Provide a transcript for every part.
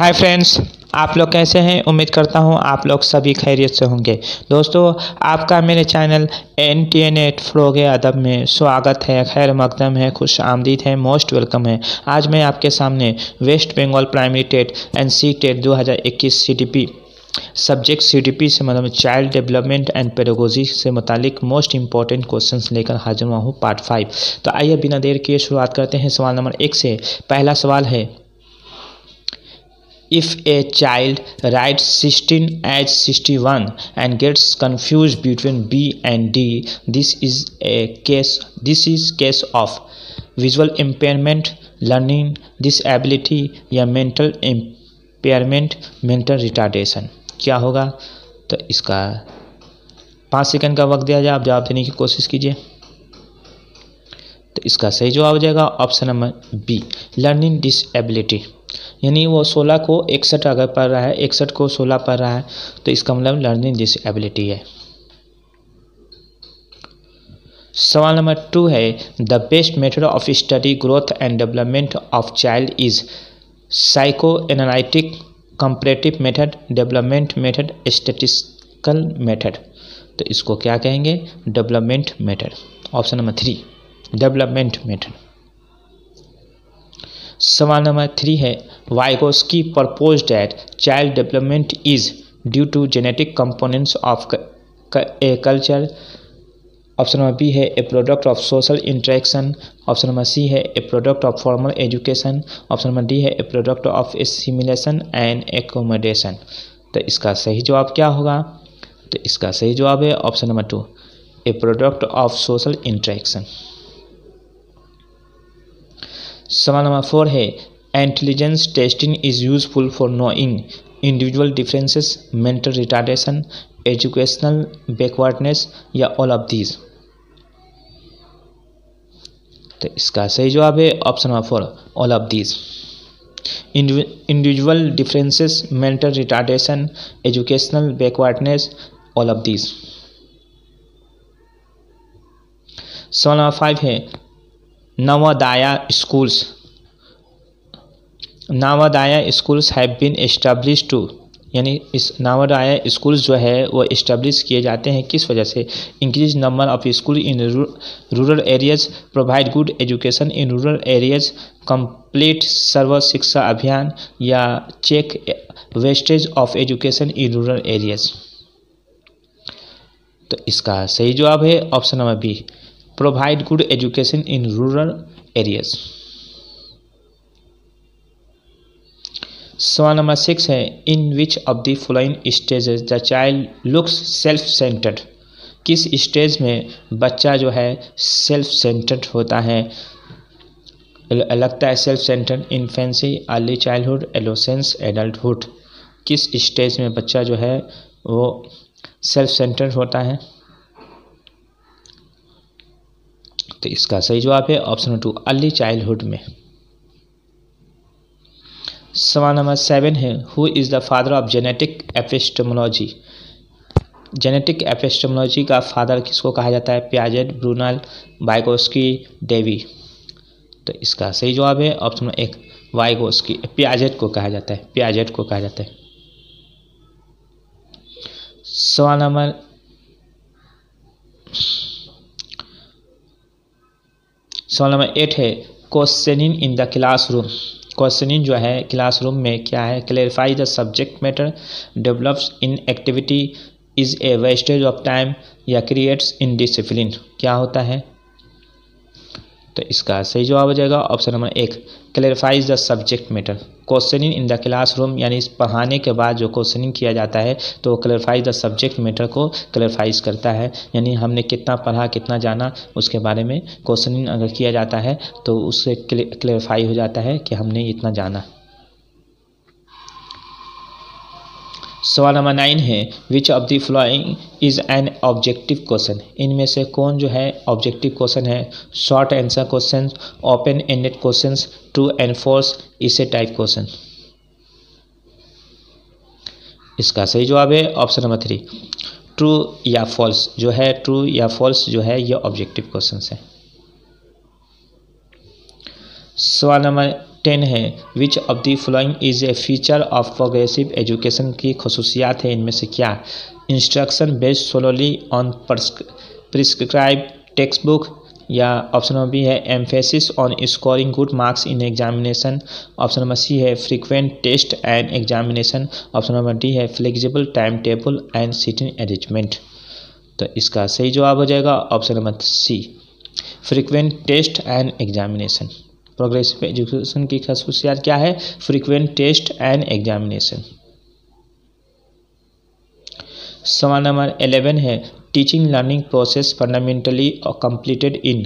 Hi friends, आप लोग कैसे हैं। उम्मीद करता हूं आप लोग सभी खैरियत से होंगे। दोस्तों, आपका मेरे चैनल NTNet फ्रोग अदब में स्वागत है, खैर मकदम है, खुश आमदीद है, मोस्ट वेलकम है। आज मैं आपके सामने West Bengal primary TET and C TET 2021 CDP subject CDP से मतलब चाइल्ड डेवलपमेंट एंड पेडागोजी से मुतालिक मोस्ट इंपॉर्टेंट क्वेश्चंस लेकर हाजिर हुआ हूँ पार्ट 5। तो आइए बिना देर किए शुरुआत करते हैं सवाल नंबर 1 से। पहला सवाल है, If a child writes 16 as 61 and gets confused between B and D, this is case of visual impairment, learning disability या mental impairment, mental retardation। क्या होगा? तो इसका 5 सेकंड का वक्त दिया जाए, आप जवाब देने की कोशिश कीजिए। तो इसका सही जवाब हो जाएगा option number B, learning disability. यानी वो 16 को 61 अगर पढ़ रहा है, 61 को 16 पढ़ रहा है, तो इसका मतलब लर्निंग डिसेबिलिटी है। सवाल नंबर 2 है, the best method of study growth and development of child is psycho analytic, comparative method, development method, statistical method. तो इसको क्या कहेंगे? Development method. Option number 3, development method. सवाल नंबर 3 है, Vygotsky propose that child development is due to genetic components of a culture. Option number B है a product of social interaction. Option number C है a product of formal education. Option number D है a product of assimilation and accommodation. तो इसका सही जवाब क्या होगा? तो इसका सही जवाब है option number 2, a product of social interaction. सवाल नंबर 4 है, intelligence testing is useful for knowing individual differences, mental retardation, educational backwardness या ऑल ऑफ दीज। तो इसका सही जवाब है option number 4, all of these. Individual differences, mental retardation, educational backwardness, all of these. सवाल नंबर 5 है, Navodaya schools have been establish to, यानी इस नवोदया स्कूल्स जो है वो इस्टेब्लिश किए जाते हैं किस वजह से? Increase number of school in rural areas, provide good education in rural areas, complete Sarva Shiksha Abhiyan या check wastage of education in rural areas. तो इसका सही जवाब है option number B, provide good education in rural areas. सवाल नंबर 6 है, in which of the following stages the child looks self centred. किस stage में बच्चा जो है सेल्फ सेंटर्ड होता है, लगता है self centred? Infancy, early childhood, adolescence, adulthood. किस स्टेज में बच्चा जो है वो सेल्फ सेंटर्ड होता है? तो इसका सही जवाब है ऑप्शन नंबर 2, अर्ली चाइल्डहुड में। सवाल नंबर 7 है, who is the father of genetic epistemology. Genetic epistemology का फादर किसको कहा जाता है? Piaget, Bruner, Vygotsky, Dewey. तो इसका सही जवाब है ऑप्शन नंबर 1, वाइगोस्की। पियाजेट को कहा जाता है, पियाजेट को कहा जाता है। सवाल नंबर 8 है, questioning in the classroom. Questioning जो है क्लासरूम में क्या है? Clarify the subject matter, develops in activity, is a wastage of time या क्रिएट्स इनडिसिप्लिन। क्या होता है? तो इसका सही जवाब हो जाएगा option number 1, clarifies the subject matter. Questioning in the classroom यानी इस पढ़ाने के बाद जो क्वेश्चनिंग किया जाता है तो वो क्लैरिफाइज द सब्जेक्ट मैटर को क्लैरिफाइज करता है, यानी हमने कितना पढ़ा, कितना जाना, उसके बारे में क्वेश्चनिंग अगर किया जाता है तो उससे क्लैरिफाई हो जाता है कि हमने इतना जाना। सवाल नंबर 9 है, which of the following is an objective question. इनमें से कौन जो है ऑब्जेक्टिव क्वेश्चन है? Short answer question, open ended question, true and false, essay type question. इसका सही जवाब है ऑप्शन नंबर 3, ट्रू या फॉल्स जो है, ट्रू या फॉल्स जो है ये ऑब्जेक्टिव क्वेश्चन है। सवाल नंबर 10 है which of the following is a feature of progressive education की खसूसियात है इनमें से क्या? Instruction based solely on prescribe text book, या ऑप्शन नंबर बी है emphasis on scoring good marks in examination, option number C है frequent test and examination, option number D है flexible time table and seating arrangement. तो इसका सही जवाब हो जाएगा option number C, frequent test and examination. Progressive education की खसूसियात क्या है? Frequent test and examination. सवाल नंबर 11 है teaching learning process fundamentally completed in.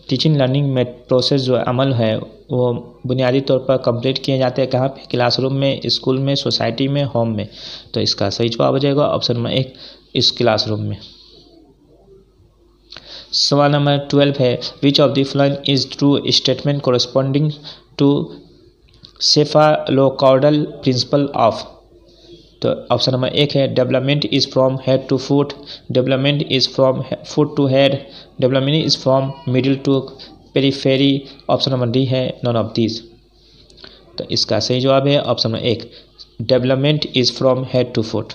Teaching learning में प्रोसेस जो अमल है वो बुनियादी तौर पर कंप्लीट किए जाते हैं कहाँ पे? क्लासरूम में, स्कूल में, सोसाइटी में, होम में। तो इसका सही जवाब हो जाएगा ऑप्शन नंबर एक, इस क्लासरूम में। सवाल नंबर 12 है which of the following is true statement corresponding to cephalocaudal principle of. तो ऑप्शन नंबर एक है development is from head to foot, development is from foot to head, development is from middle to periphery, option number D है none of these. तो इसका सही जवाब है option number एक, development is from head to foot.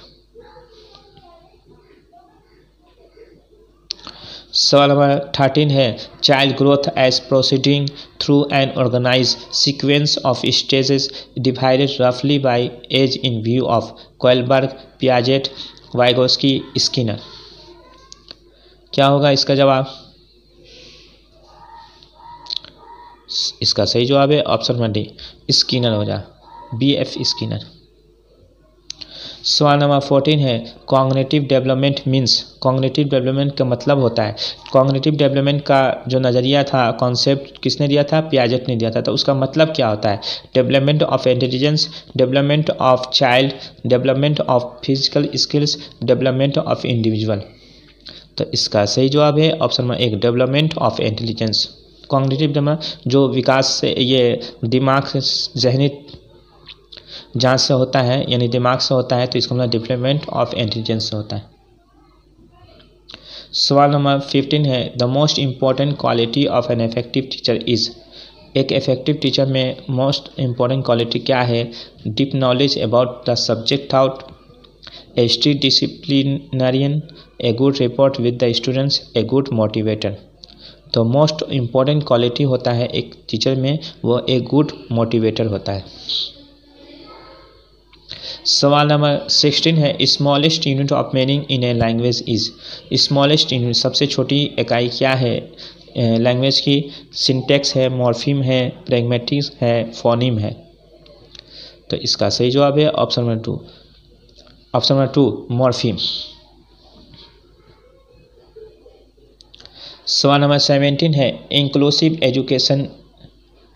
सवाल number 13 है child growth as proceeding through N organise sequence of stages divided रफली by age in view of Kohlberg, Piaget, Vygotsky, Skinner. क्या होगा इसका जवाब? इसका सही जवाब है ऑप्शन नंबर डी, स्किनर हो जा, BF स्किनर। सवाल नंबर 14 है cognitive development means. Cognitive development का मतलब होता है, कॉग्निटिव डेवलपमेंट का जो नज़रिया था, कॉन्सेप्ट किसने दिया था? पियाजेट ने दिया था। तो उसका मतलब क्या होता है? Development of intelligence, development of child, development of physical skills, development of individual. तो इसका सही जवाब है ऑप्शन नंबर एक, development of intelligence. Cognitive development जो विकास से ये दिमाग जहनी जांच से होता है, यानी दिमाग से होता है, तो इसका मतलब डेवलपमेंट ऑफ इंटेलिजेंस से होता है। सवाल नंबर 15 है the most important quality of an effective teacher is. एक इफेक्टिव टीचर में मोस्ट इम्पॉर्टेंट क्वालिटी क्या है? Deep knowledge about the subject out, a strict disciplinarian, a good report with the students, a good motivator. तो most important quality होता है एक teacher में, वो एक गुड मोटिवेटर होता है। सवाल नंबर 16 है smallest unit of meaning in a language is. Smallest unit सबसे छोटी इकाई क्या है लैंग्वेज की? सिंटेक्स है, मॉर्फीम है, प्रैग्मेटिक्स है, फोनीम है। तो इसका सही जवाब है option number two, option number two morpheme. सवाल नंबर 17 है इंक्लूसिव एजुकेशन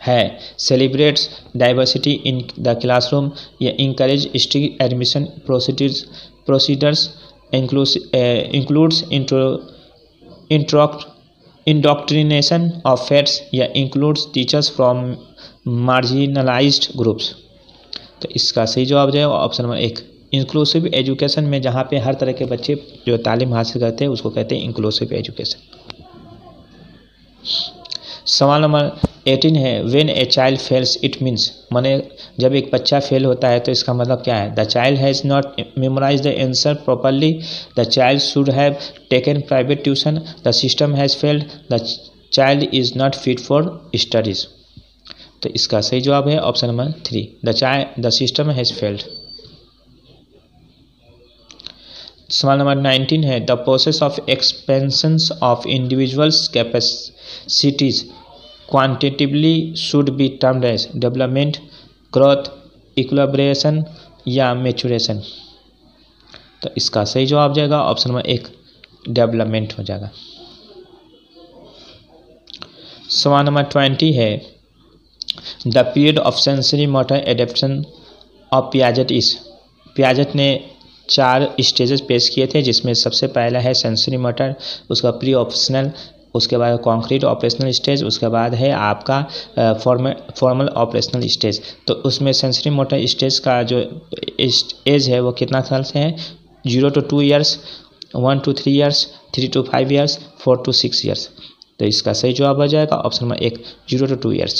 है celebrates diversity in the classroom, या encourage strict admission procedures, includes indoctrination of facts, या includes teachers from marginalised groups. तो इसका सही जवाब जो है ऑप्शन नंबर एक, इंक्लूसिव एजुकेशन में जहाँ पे हर तरह के बच्चे जो तालीम हासिल करते हैं उसको कहते हैं इंक्लूसिव एजुकेशन। सवाल नंबर 18 है when a child fails it means. माने जब एक बच्चा फेल होता है तो इसका मतलब क्या है? The child has not memorise the answer properly, the child should have taken private tuition, the system has failed, the child is not fit for studies. तो इसका सही जवाब है option number 3, the system has failed. सवाल नंबर 19 है the process of expansions of individuals capacities quantitatively should be termed as development, growth, equilibration या maturation. तो इसका सही जवाब जाएगा ऑप्शन नंबर 1, डेवलपमेंट हो जाएगा। सवाल नंबर 20 है the period of sensory motor adaptation of Piaget is. Piaget ने 4 स्टेजेस पेश किए थे जिसमें सबसे पहला है सेंसरी मोटर, उसका प्री ऑपरेशनल, उसके बाद कॉन्क्रीट ऑपरेशनल स्टेज, उसके बाद है आपका फॉर्मल ऑपरेशनल स्टेज। तो उसमें सेंसरी मोटर स्टेज का जो एज है वो कितना साल से है? 0 to 2 years, 1 to 3 years, 3 to 5 years, 4 to 6 years। तो इसका सही जवाब आ जाएगा ऑप्शन नंबर 1, 0 to 2 years।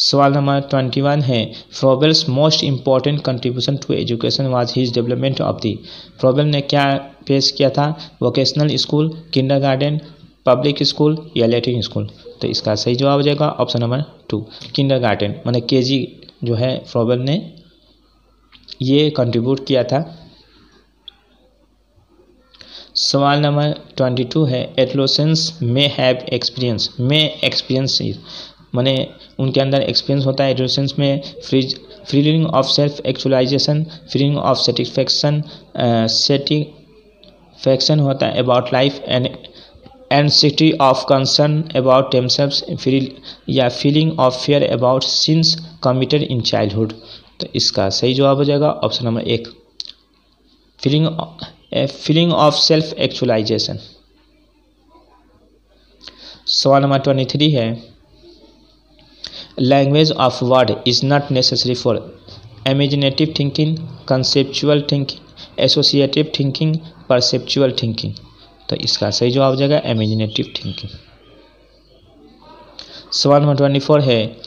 सवाल नंबर 21 है Froebel's most important contribution to education was his development of the. Froebel ने क्या पेश किया था? Vocational school, kindergarten, public school या लैट्रिन स्कूल। तो इसका सही जवाब हो जाएगा ऑप्शन नंबर 2 किंडरगार्टन, माने केजी जो है फ्रोबेल ने ये कंट्रीब्यूट किया था। सवाल नंबर 22 है एडोलेसेंस में हैव एक्सपीरियंस, में एक्सपीरियंस माने उनके अंदर एक्सपीरियंस होता है एडोलेसेंस में feeling of self actualisation, feeling of satisfaction होता है about life and city of concern about themselves, या feeling of fear about sins committed in childhood. तो इसका सही जवाब हो जाएगा option number 1 feeling of self actualisation. सवाल नंबर 23 है language of word is not necessary for imaginative thinking, conceptual thinking, associative thinking, perceptual thinking. तो इसका सही जवाब हो जाएगा इमेजिनेटिव थिंकिंग। सवाल नंबर 24 है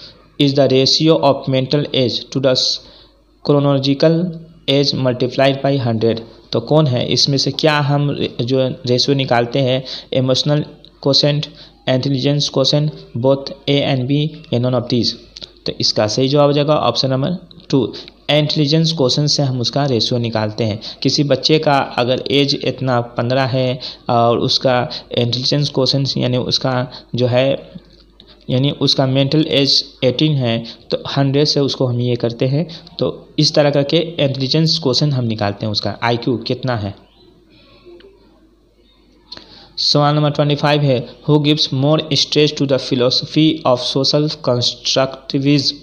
is the ratio of mental age to the chronological age multiplied by 100। तो कौन है इसमें से? क्या हम जो रेशियो निकालते हैं emotional quotient, intelligence quotient, both A and B या नॉन ऑफ दीज। तो इसका सही जवाब हो जाएगा ऑप्शन नंबर 2 इंटेलिजेंस कोसेंट से हम उसका रेशियो निकालते हैं। किसी बच्चे का अगर एज इतना 15 है और उसका इंटेलिजेंस कोसेंट यानी उसका जो है यानी उसका मेंटल एज 18 है तो 100 से उसको हम ये करते हैं। तो इस तरह करके इंटेलिजेंस कोसेंट हम निकालते हैं, उसका आईक्यू कितना है। सवाल नंबर 25 है who gives more stress to the philosophy of social constructivism.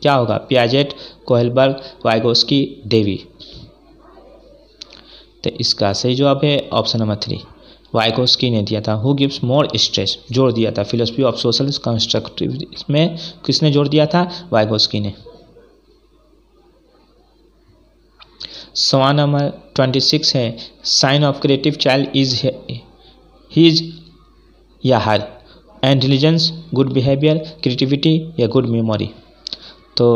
क्या होगा? Piaget, Kohlberg, Vygotsky, Dewey. तो इसका सही जवाब है ऑप्शन नंबर 3 वाइगोस्की ने दिया था। हु गिव्स मोर स्ट्रेस जोड़ दिया था फिलोसफी ऑफ सोशल कंस्ट्रक्टिविज्म में, किसने जोड़ दिया था? वाइगोस्की ने। सवाल नंबर 26 है sign of creative child is his या her intelligence, good behaviour, creativity या गुड मेमोरी। तो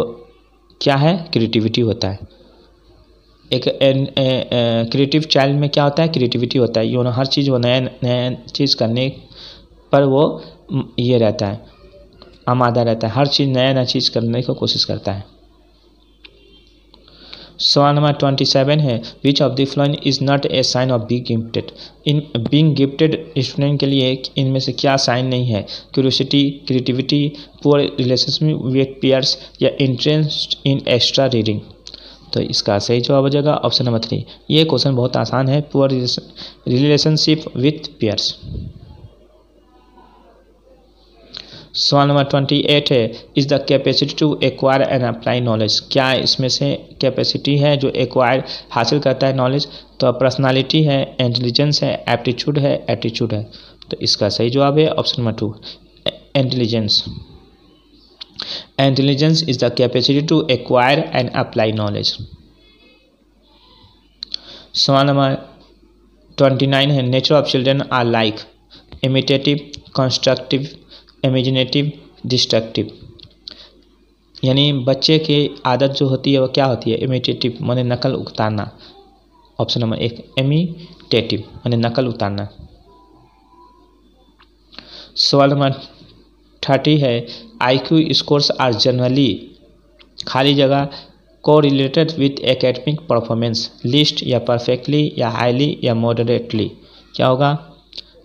क्या है? क्रिएटिविटी होता है। एक क्रिएटिव चाइल्ड में क्या होता है? क्रिएटिविटी होता है। ये हर चीज़ वो नया नया चीज़ करने पर वो ये रहता है, आमादा रहता है, हर चीज़ नया नया चीज़ करने की कोशिश करता है। सवाल नंबर 27 है which of the following is not a sign of being gifted. इन बीइंग गिफ्टेड स्टूडेंट के लिए इनमें से क्या साइन नहीं है? Curiosity, creativity, poor relationship with peers या इंटरेस्ट इन एक्स्ट्रा रीडिंग। तो इसका सही जवाब हो जाएगा ऑप्शन नंबर 3। ये क्वेश्चन बहुत आसान है, पुअर रिलेशनशिप विथ पीयर्स। सवाल नंबर 28 है is the capacity to acquire and apply knowledge. क्या इसमें से कैपेसिटी है जो एक्वायर हासिल करता है नॉलेज? तो पर्सनालिटी है, इंटेलिजेंस है, एप्टीट्यूड है, एटीट्यूड है। तो इसका सही जवाब है option number 2 intelligence. Intelligence is the capacity to acquire and apply knowledge. सवाल नंबर 29 है nature of children are like imitative, constructive, imaginative, destructive. यानी बच्चे की आदत जो होती है वो क्या होती है? इमिटेटिव माने नकल उतारना। ऑप्शन नंबर 1 इमिटेटिव माने नकल उतारना। सवाल नंबर 30 है IQ स्कोर्स आर जनरली खाली जगह correlated with academic performance, list या परफेक्टली या हाईली या मॉडरेटली। क्या होगा?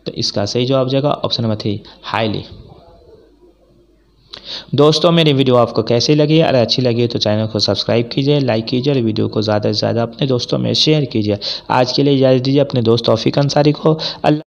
तो इसका सही जवाब हो जाएगा ऑप्शन नंबर 3 हाईली। दोस्तों मेरी वीडियो आपको कैसी लगी? अगर अच्छी लगी तो चैनल को सब्सक्राइब कीजिए, लाइक कीजिए और वीडियो को ज़्यादा से ज़्यादा अपने दोस्तों में शेयर कीजिए। आज के लिए इजाज़त दीजिए अपने दोस्त तौफीक अंसारी को। अल्लाह।